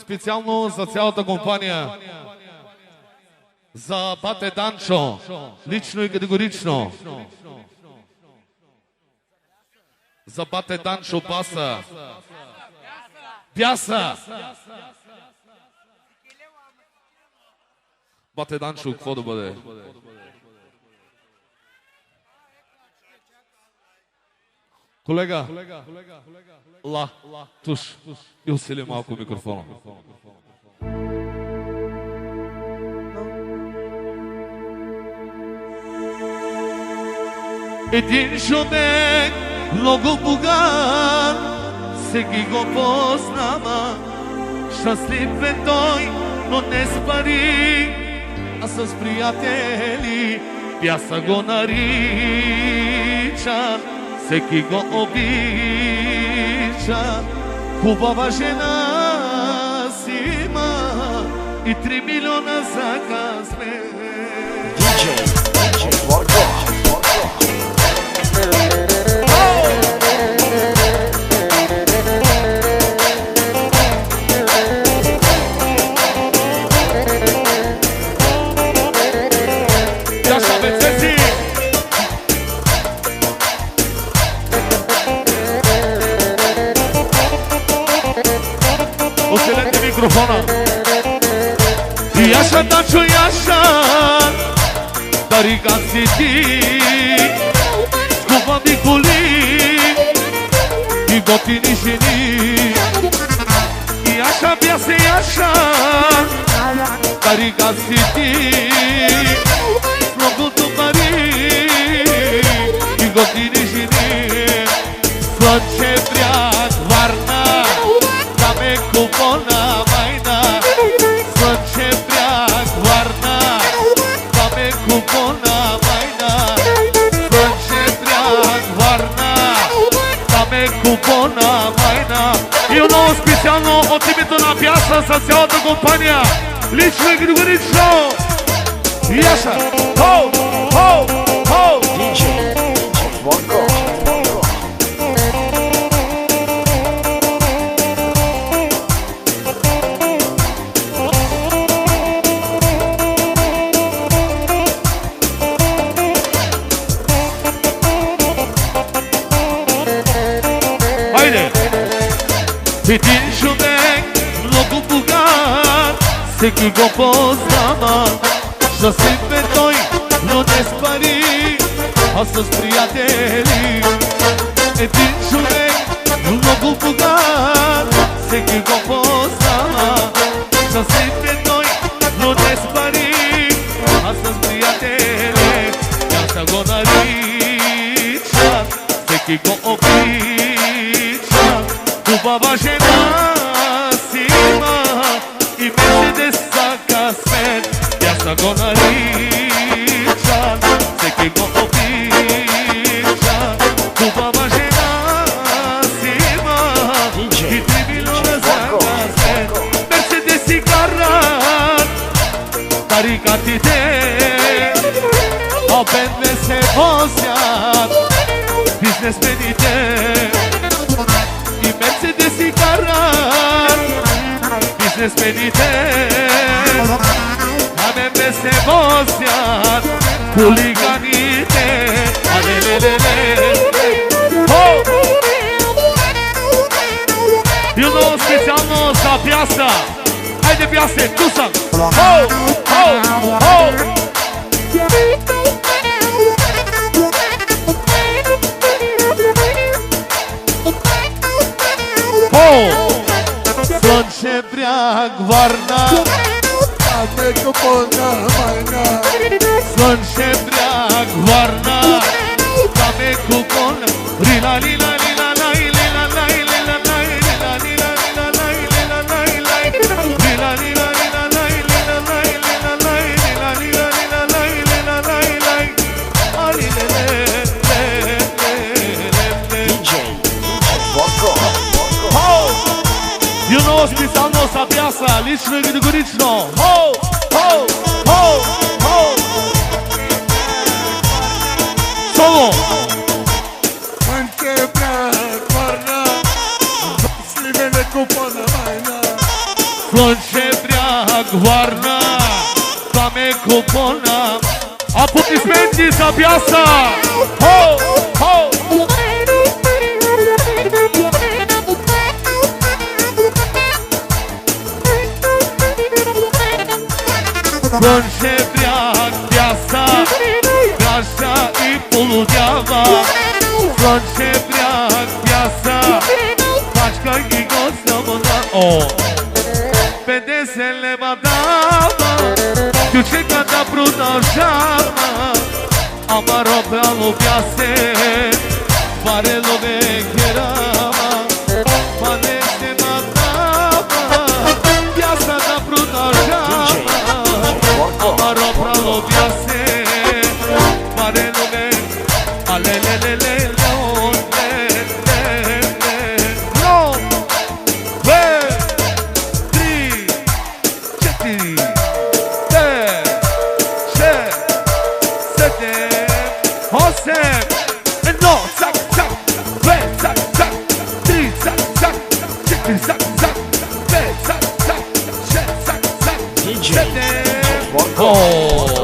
Специално за цялата компания. За бате Данчо. Лично и категорично. За бате Данчо баса. Пяса. Бате Данчо, какво да бъде? Колега, туш и усили малко микрофона. Един човек, много богат, всеки го познава. Щастлив е той, но не с пари, а с приятели. Пяса го нарича, всеки го обича. Хубава жена си има и 3 милиона за късмет. Яша, Данчо, Яша, тарикат си ти, с хубави коли и готини жени. Яша, бясе, Яша, тарикат си ти, с многото пари и готини жени. Слънчев бряг, Варна, там е купона майна. Слънчев бряг, Варна, там е купона майна. Слънчев бряг, Варна, там е купона майна. И много специално от името на Пяса за цялата компания. Лично и категорично. Яша, хоу, хоу, хоу. Един човек, много богат, всеки го познава. Щастлив е той, но не с пари, а с приятели. Един човек, много богат, всеки го познава. Щастлив е той, но не с пари, а с приятели. Пяса го нарича, всеки го обича. Хубава жена си има и Мерцедес за късмет. Пяса го нарича, всеки го обича. Хубава жена си има и 3 милиона за късмет. Мерцедес си карат тарикатите, а бентле се возят бизнесмените. И Мерцедес си карат бизнесмените, а бентле се возят хулиганите. Алелелеле. И много специално за Пяса. Хайде, Пясе, ту съм. Хоу, хоу, хоу. Слънчев бряг, Варна, там е купона майна. Слънчев бряг, Варна, там е купона. Рила, лила, лила, лай, лила, лай, лила, лай, лила, лила, лила, лай, лила, лай, лай. Рила, лила, лила, лай, лила, лай, лила, лай, лила, лила, лила, лай, лила, лай, лай. Алилеле. И много специално са Пяса, лично и категорично. Хоу, хоу, хоу, хоу. Соло. Слънчев бряг, Варна, Сливен е купона майна. Slunce breag, varna, dame cupona. Aplaudimentos à piaça! Ho, ho! Slunce breag, piața, grașa și poludeava. Slunce breag, piața, faci că-i gostă mâna. Oh! Pedesele va dava, tu ce canta bruta șama. Amaro pe alubiase, pare lo vecchierama. Padese va dava, piazza da bruta șama. Amaro pe alubiase, pare lo vecchierama. Alelelele, oh!